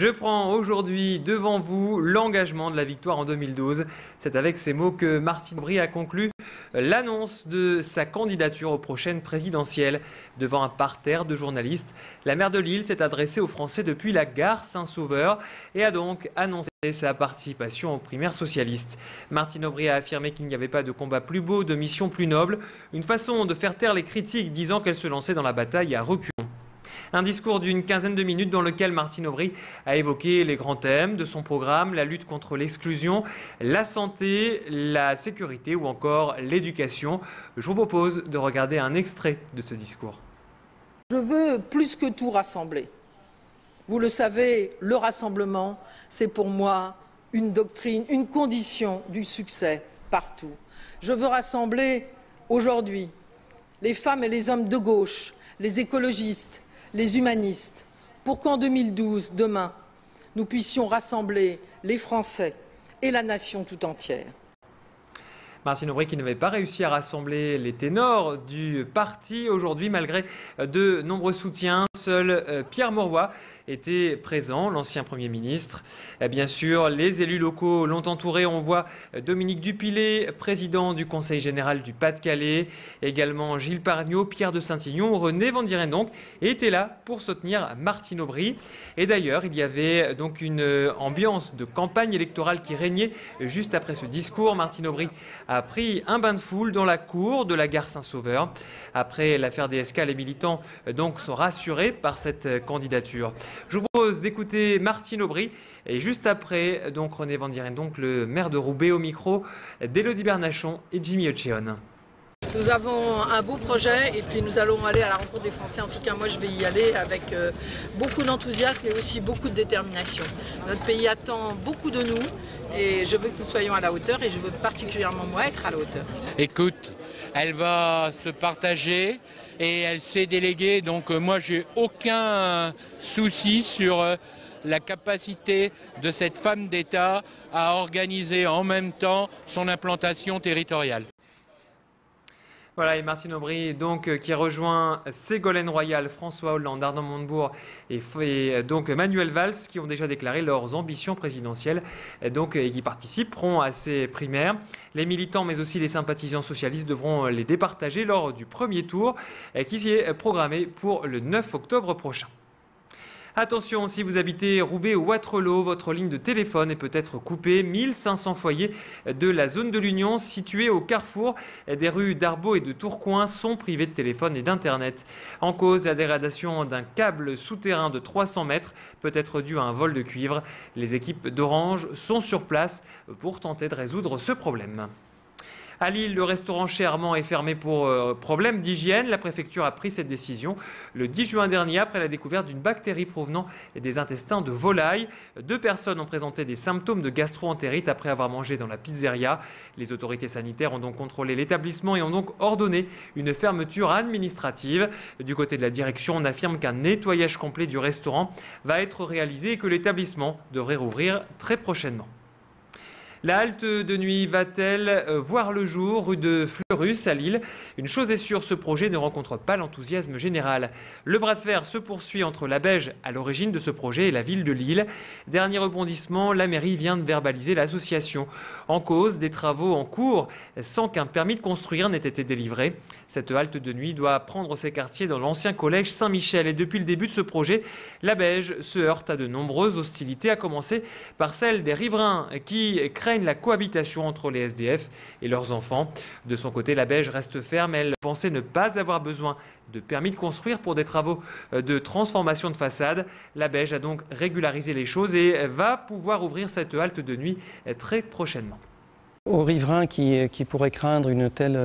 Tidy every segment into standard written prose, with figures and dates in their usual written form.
Je prends aujourd'hui devant vous l'engagement de la victoire en 2012. C'est avec ces mots que Martine Aubry a conclu l'annonce de sa candidature aux prochaines présidentielles. Devant un parterre de journalistes, la maire de Lille s'est adressée aux Français depuis la gare Saint-Sauveur et a donc annoncé sa participation aux primaires socialistes. Martine Aubry a affirmé qu'il n'y avait pas de combat plus beau, de mission plus noble, une façon de faire taire les critiques disant qu'elle se lançait dans la bataille à reculons. Un discours d'une quinzaine de minutes dans lequel Martine Aubry a évoqué les grands thèmes de son programme, la lutte contre l'exclusion, la santé, la sécurité ou encore l'éducation. Je vous propose de regarder un extrait de ce discours. Je veux plus que tout rassembler. Vous le savez, le rassemblement, c'est pour moi une doctrine, une condition du succès partout. Je veux rassembler aujourd'hui les femmes et les hommes de gauche, les écologistes, les humanistes, pour qu'en 2012, demain, nous puissions rassembler les Français et la nation tout entière. Martine Aubry qui n'avait pas réussi à rassembler les ténors du parti aujourd'hui, malgré de nombreux soutiens. Seul Pierre Mauroy était présent, l'ancien Premier ministre. Bien sûr, les élus locaux l'ont entouré. On voit Dominique Dupilet, président du Conseil général du Pas-de-Calais. Également Gilles Pargneaux, Pierre de Saint-Ignon, René Vandiren donc étaient là pour soutenir Martine Aubry. Et d'ailleurs, il y avait donc une ambiance de campagne électorale qui régnait juste après ce discours. Martine Aubry a pris un bain de foule dans la cour de la gare Saint-Sauveur. Après l'affaire DSK, les militants donc sont rassurés par cette candidature. Je vous propose d'écouter Martine Aubry et juste après, donc René Vandiren, donc le maire de Roubaix au micro d'Élodie Bernachon et Jimmy Ocheon. Nous avons un beau projet et puis nous allons aller à la rencontre des Français. En tout cas, moi je vais y aller avec beaucoup d'enthousiasme et aussi beaucoup de détermination. Notre pays attend beaucoup de nous et je veux que nous soyons à la hauteur et je veux particulièrement moi être à la hauteur. Écoute, elle va se partager et elle s'est déléguée, donc moi j'ai aucun souci sur la capacité de cette femme d'État à organiser en même temps son implantation territoriale. Voilà, et Martine Aubry donc, qui rejoint Ségolène Royal, François Hollande, Arnaud Montebourg et donc Manuel Valls qui ont déjà déclaré leurs ambitions présidentielles donc, et qui participeront à ces primaires. Les militants mais aussi les sympathisants socialistes devront les départager lors du premier tour qui est programmé pour le 9 octobre prochain. Attention, si vous habitez Roubaix ou Wattrelos, votre ligne de téléphone est peut-être coupée. 1500 foyers de la zone de l'Union situés au carrefour des rues d'Arbaud et de Tourcoing sont privés de téléphone et d'internet. En cause, la dégradation d'un câble souterrain de 300 mètres peut être due à un vol de cuivre. Les équipes d'Orange sont sur place pour tenter de résoudre ce problème. À Lille, le restaurant chez Armand est fermé pour problème d'hygiène. La préfecture a pris cette décision le 10 juin dernier après la découverte d'une bactérie provenant des intestins de volaille. 2 personnes ont présenté des symptômes de gastro-entérite après avoir mangé dans la pizzeria. Les autorités sanitaires ont donc contrôlé l'établissement et ont donc ordonné une fermeture administrative. Du côté de la direction, on affirme qu'un nettoyage complet du restaurant va être réalisé et que l'établissement devrait rouvrir très prochainement. La halte de nuit va-t-elle voir le jour rue de Fleurus à Lille? Une chose est sûre, ce projet ne rencontre pas l'enthousiasme général. Le bras de fer se poursuit entre la Beige, à l'origine de ce projet, et la ville de Lille. Dernier rebondissement, la mairie vient de verbaliser l'association. En cause, des travaux en cours sans qu'un permis de construire n'ait été délivré. Cette halte de nuit doit prendre ses quartiers dans l'ancien collège Saint-Michel. Et depuis le début de ce projet, la Beige se heurte à de nombreuses hostilités, à commencer par celle des riverains qui craignent la cohabitation entre les SDF et leurs enfants. De son côté, la Beige reste ferme. Elle pensait ne pas avoir besoin de permis de construire pour des travaux de transformation de façade. La Beige a donc régularisé les choses et va pouvoir ouvrir cette halte de nuit très prochainement. Aux riverains qui pourraient craindre une telle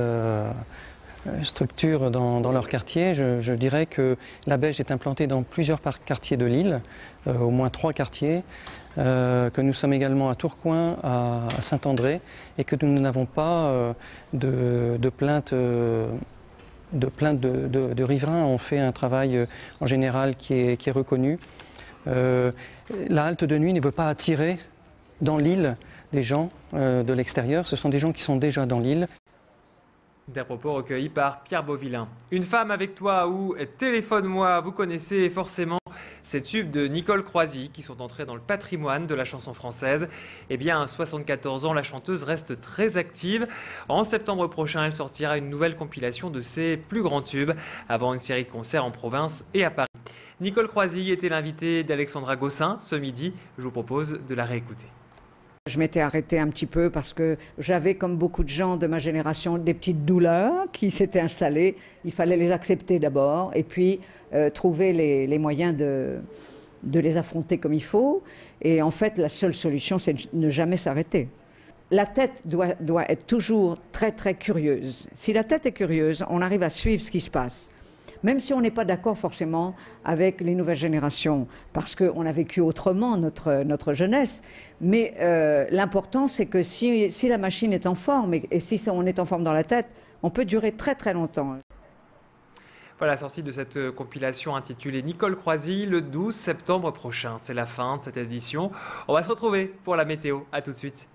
structure dans leur quartier, je dirais que la Beige est implantée dans plusieurs quartiers de Lille, au moins 3 quartiers, que nous sommes également à Tourcoing, à Saint-André, et que nous n'avons pas de plaintes de riverains. On fait un travail en général qui est reconnu. La halte de nuit ne veut pas attirer dans l'île des gens de l'extérieur, ce sont des gens qui sont déjà dans l'île. Des propos recueillis par Pierre Beauvillain. Une femme avec toi ou téléphone-moi, vous connaissez forcément Ces tubes de Nicole Croisy qui sont entrés dans le patrimoine de la chanson française. Eh bien, à 74 ans, la chanteuse reste très active. En septembre prochain, elle sortira une nouvelle compilation de ses plus grands tubes avant une série de concerts en province et à Paris. Nicole Croisy était l'invitée d'Alexandra Gossin ce midi. Je vous propose de la réécouter. Je m'étais arrêtée un petit peu parce que j'avais, comme beaucoup de gens de ma génération, des petites douleurs qui s'étaient installées. Il fallait les accepter d'abord et puis trouver les moyens de les affronter comme il faut. Et en fait, la seule solution, c'est de ne jamais s'arrêter. La tête doit être toujours très, très curieuse. Si la tête est curieuse, on arrive à suivre ce qui se passe. Même si on n'est pas d'accord forcément avec les nouvelles générations, parce qu'on a vécu autrement notre jeunesse. Mais l'important, c'est que si la machine est en forme, et si on est en forme dans la tête, on peut durer très très longtemps. Voilà la sortie de cette compilation intitulée Nicole Croisy le 12 septembre prochain. C'est la fin de cette édition. On va se retrouver pour la météo. À tout de suite.